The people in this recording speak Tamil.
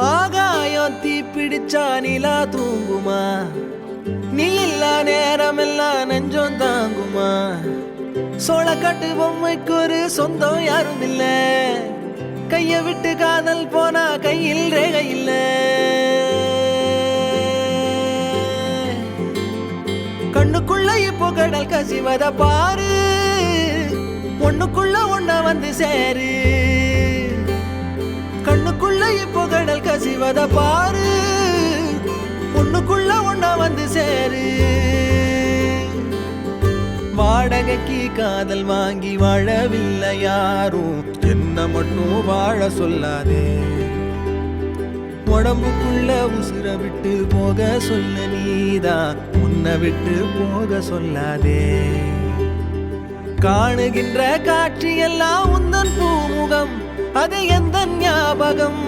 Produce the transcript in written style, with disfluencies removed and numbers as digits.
ஆகாயம் தீ பிடிச்சா நிலா தூங்குமா? நீ இல்ல நேரமெல்லாம் நெஞ்சம் தாங்குமா? சோளக்காட்டு பொம்மைக்கு ஒரு சொந்தம் யாரும் இல்ல. கைய விட்டு காதல் போனா கையில் ரேகை இல்ல. கண்ணுக்குள்ள இப்போ கடல் கசிவத பாரு, ஒண்ணுக்குள்ள ஒண்ண வந்து சேரு. கண்ணுக்குள்ள இப்போ கடல் கசிவத பாரு, ஒண்ணுக்குள்ள ஒண்ண வந்து சேரு. வாடகைக்கு காதல் வாங்கி வாழவில்லை யாரும், என்ன மட்டும் வாழ சொல்லாதே. உடம்புக்குள்ள உசுர விட்டு போக சொல்ல நீதான், உன்னை விட்டு போக சொல்லாதே. காணுகின்ற காட்சி எல்லாம் உந்தன் பூமுகம், அது எந்த ஞாபகம்?